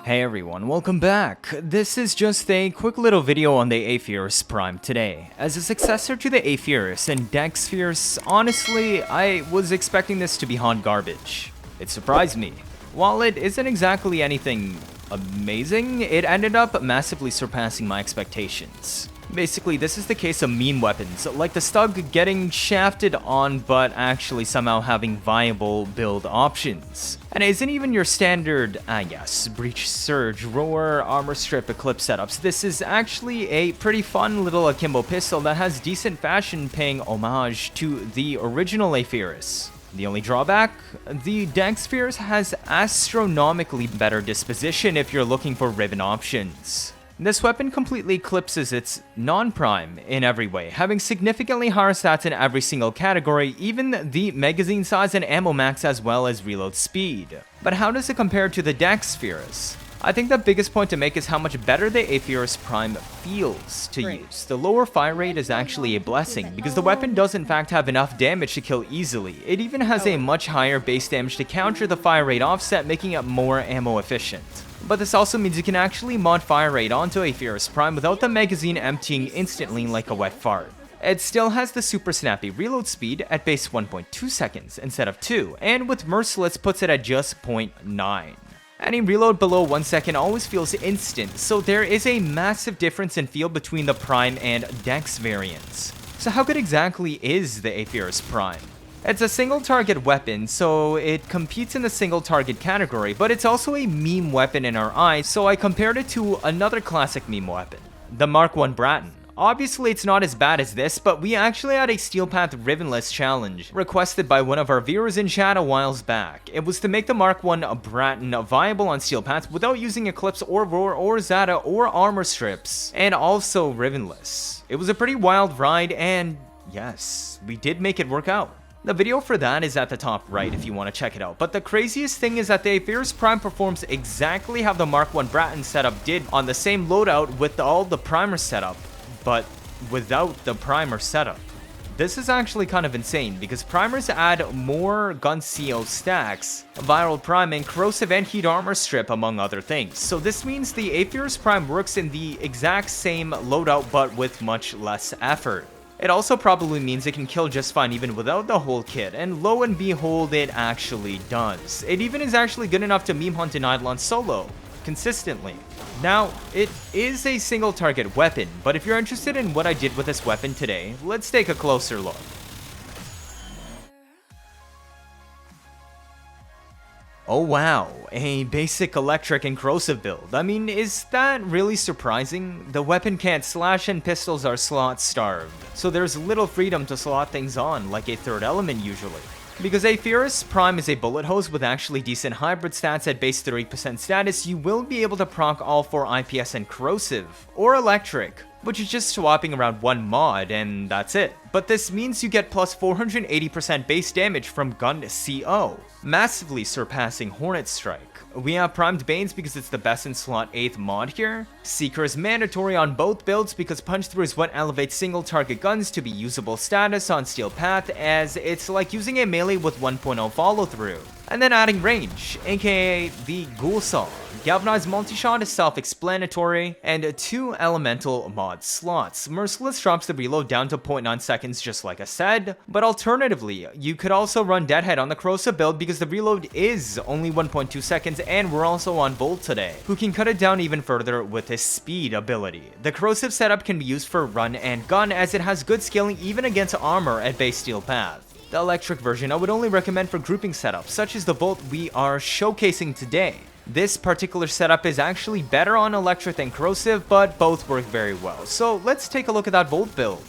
Hey everyone, welcome back. This is just a quick little video on the Afuris Prime today. As a successor to the Afuris and Dex Fierce, honestly, I was expecting this to be hot garbage. It surprised me. While it isn't exactly anything amazing, it ended up massively surpassing my expectations. Basically, this is the case of meme weapons, like the Stug getting shafted on but actually somehow having viable build options. And it isn't even your standard, Breach Surge, Roar, Armor Strip, Eclipse setups. This is actually a pretty fun little akimbo pistol that has decent fashion paying homage to the original Afuris. The only drawback? The Dex Fierce has astronomically better disposition if you're looking for ribbon options. This weapon completely eclipses its non-prime in every way, having significantly higher stats in every single category, even the magazine size and ammo max as well as reload speed. But how does it compare to the Dex Fierce? I think the biggest point to make is how much better the Afuris Prime feels to use. The lower fire rate is actually a blessing, because the weapon does in fact have enough damage to kill easily. It even has a much higher base damage to counter the fire rate offset, making it more ammo efficient. But this also means you can actually mod fire rate onto Afuris Prime without the magazine emptying instantly like a wet fart. It still has the super snappy reload speed at base 1.2 seconds instead of 2, and with Merciless puts it at just 0.9. Any reload below 1 second always feels instant, so there is a massive difference in feel between the Prime and Dex variants. So how good exactly is the Afuris Prime? It's a single target weapon, so it competes in the single target category, but it's also a meme weapon in our eyes, so I compared it to another classic meme weapon, the Mark 1 Bratton. Obviously it's not as bad as this, but we actually had a Steel Path Ribbonless challenge requested by one of our viewers in chat a whiles back. It was to make the Mark 1 Bratton viable on Steel Path without using Eclipse or Roar or Zeta or Armor Strips, and also Ribbonless. It was a pretty wild ride, and yes, we did make it work out. The video for that is at the top right if you want to check it out, but the craziest thing is that the Afuris Prime performs exactly how the Mark 1 Bratton setup did on the same loadout with all the primer setup, but without the primer setup. This is actually kind of insane because primers add more gun CO stacks, viral priming, corrosive and heat armor strip among other things. So this means the Afuris Prime works in the exact same loadout but with much less effort. It also probably means it can kill just fine even without the whole kit, and lo and behold, it actually does. It even is actually good enough to meme hunt in Eidolons solo, consistently. Now, it is a single target weapon, but if you're interested in what I did with this weapon today, let's take a closer look. Oh wow, a basic electric and corrosive build. I mean, is that really surprising? The weapon can't slash and pistols are slot starved, so there's little freedom to slot things on, like a third element usually. Because Afuris Prime is a bullet hose with actually decent hybrid stats at base 30% status, you will be able to proc all 4 IPS and corrosive, or electric, which is just swapping around one mod and that's it. But this means you get plus 480% base damage from gun CO, massively surpassing Hornet Strike. We have Primed Banes because it's the best in slot 8th mod here. Seeker is mandatory on both builds because Punch Through is what elevates single target guns to be usable status on Steel Path, as it's like using a melee with 1.0 follow through. And then adding range, aka the Ghoul Saw. Galvanized Multi-Shot is self-explanatory, and 2 elemental mod slots. Merciless drops the reload down to 0.9 seconds just like I said, but alternatively, you could also run Deadhead on the corrosive build because the reload is only 1.2 seconds, and we're also on Bolt today, who can cut it down even further with his speed ability. The corrosive setup can be used for run and gun as it has good scaling even against armor at base Steel Path. The electric version I would only recommend for grouping setups, such as the Bolt we are showcasing today. This particular setup is actually better on electric than corrosive, but both work very well. So let's take a look at that Bolt build.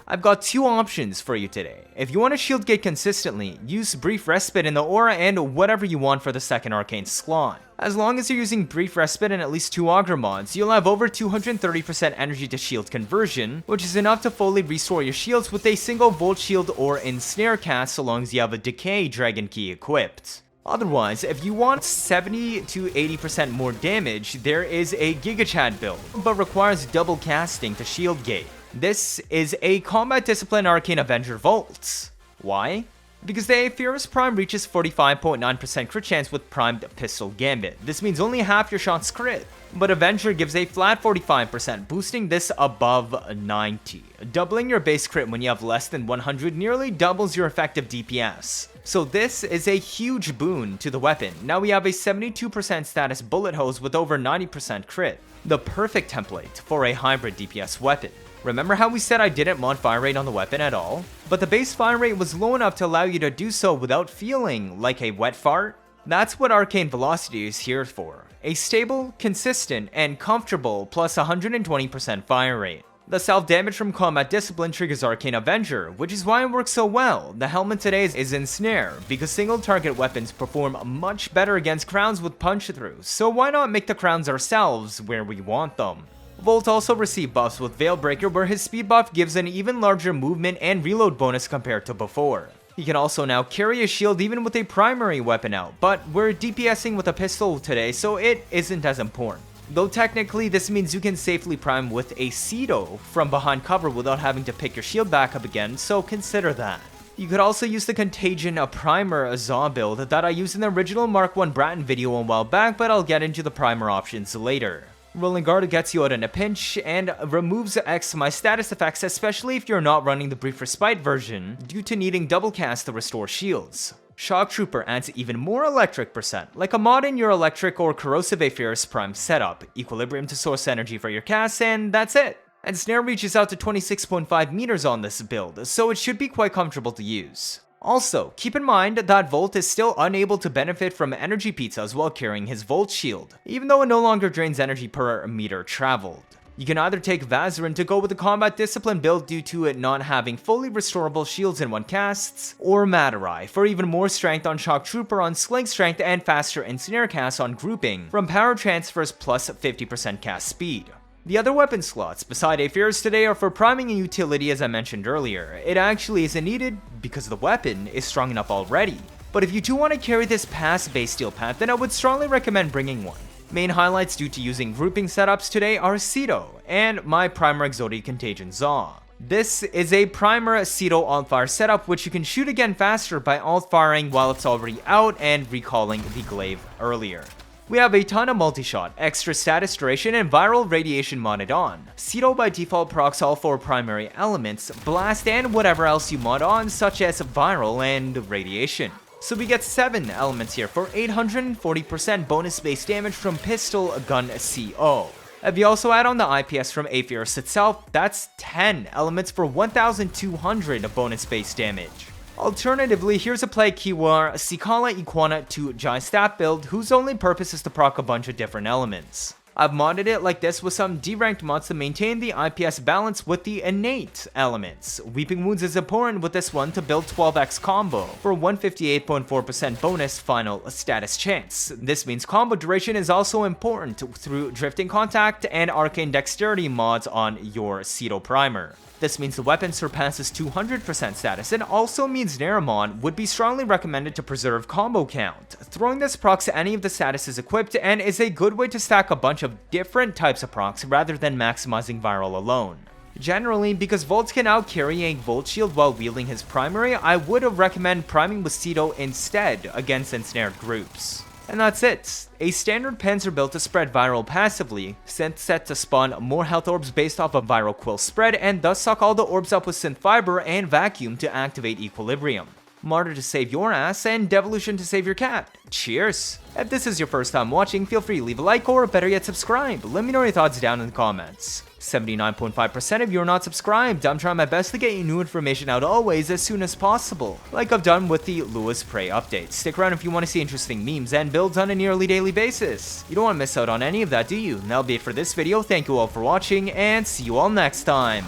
I've got 2 options for you today. If you want to shield gate consistently, use Brief Respite in the aura and whatever you want for the second Arcane slot. As long as you're using Brief Respite and at least 2 Augur mods, you'll have over 230% energy to shield conversion, which is enough to fully restore your shields with a single Volt Shield or Ensnare cast so long as you have a Decay Dragon Key equipped. Otherwise, if you want 70 to 80% more damage, there is a Gigachad build, but requires double casting to shield gate. This is a combat discipline Arcane Avenger Vault. Why? Because the Afuris Prime reaches 45.9% crit chance with primed pistol gambit. This means only half your shots crit. But Avenger gives a flat 45%, boosting this above 90. Doubling your base crit when you have less than 100 nearly doubles your effective DPS. So this is a huge boon to the weapon. Now we have a 72% status bullet hose with over 90% crit. The perfect template for a hybrid DPS weapon. Remember how we said I didn't mod fire rate on the weapon at all? But the base fire rate was low enough to allow you to do so without feeling like a wet fart? That's what Arcane Velocity is here for. A stable, consistent, and comfortable plus 120% fire rate. The self-damage from Combat Discipline triggers Arcane Avenger, which is why it works so well. The Helminth today is Ensnare, because single target weapons perform much better against crowns with punch-throughs, so why not make the crowns ourselves where we want them? Volt also received buffs with Veilbreaker, where his speed buff gives an even larger movement and reload bonus compared to before. He can also now carry a shield even with a primary weapon out, but we're DPSing with a pistol today, so it isn't as important. Though technically this means you can safely prime with a Cedo from behind cover without having to pick your shield back up again, so consider that. You could also use the Contagion primer Zaw build that I used in the original Mark 1 Bratton video a while back, but I'll get into the primer options later. Rolling Guard gets you out in a pinch, and removes X my status effects, especially if you're not running the Brief Respite version, due to needing double cast to restore shields. Shock Trooper adds even more electric percent, like a mod in your electric or corrosive Afuris Prime setup, equilibrium to source energy for your casts, and that's it. And Snare reaches out to 26.5 meters on this build, so it should be quite comfortable to use. Also, keep in mind that Volt is still unable to benefit from energy pizzas while carrying his Volt shield, even though it no longer drains energy per meter traveled. You can either take Vazarin to go with the Combat Discipline build due to it not having fully restorable shields in one casts, or Matarai for even more strength on Shock Trooper on Sling Strength and faster Ensnare casts on Grouping from Power Transfers plus 50% cast speed. The other weapon slots beside Afuris today are for priming and utility, as I mentioned earlier. It actually isn't needed because the weapon is strong enough already. But if you do want to carry this past base steel path, then I would strongly recommend bringing one. Main highlights due to using grouping setups today are Cedo and my primer Exodia Contagion Zaw. This is a primer Cedo alt-fire setup which you can shoot again faster by alt-firing while it's already out and recalling the glaive earlier. We have a ton of multi-shot, extra status duration, and viral radiation modded on. Cedo by default procs all 4 primary elements, blast, and whatever else you mod on, such as viral and radiation. So we get 7 elements here for 840% bonus base damage from pistol gun CO. If you also add on the IPS from Afuris itself, that's 10 elements for 1200 bonus base damage. Alternatively, here's a play keyword Sikala Equana to Jai Staff build whose only purpose is to proc a bunch of different elements. I've modded it like this with some deranked mods to maintain the IPS balance with the innate elements. Weeping Wounds is important with this one to build 12x combo for 158.4% bonus final status chance. This means combo duration is also important through Drifting Contact and Arcane Dexterity mods on your Cedo primer. This means the weapon surpasses 200% status and also means Naramon would be strongly recommended to preserve combo count. Throwing this procs any of the statuses equipped and is a good way to stack a bunch of different types of procs rather than maximizing viral alone. Generally, because Volt can now carry a Volt shield while wielding his primary, I would recommend priming with Cedo instead against ensnared groups. And that's it. A standard Panzer built to spread viral passively, synth set to spawn more health orbs based off of viral quill spread, and thus suck all the orbs up with synth fiber and vacuum to activate equilibrium. Martyr to save your ass, and Devolution to save your cat. Cheers! If this is your first time watching, feel free to leave a like or better yet subscribe. Let me know your thoughts down in the comments. 79.5% of you are not subscribed. I'm trying my best to get you new information out always as soon as possible, like I've done with the Lewis Prey update. Stick around if you want to see interesting memes and builds on a nearly daily basis. You don't want to miss out on any of that, do you? And that'll be it for this video. Thank you all for watching, and see you all next time.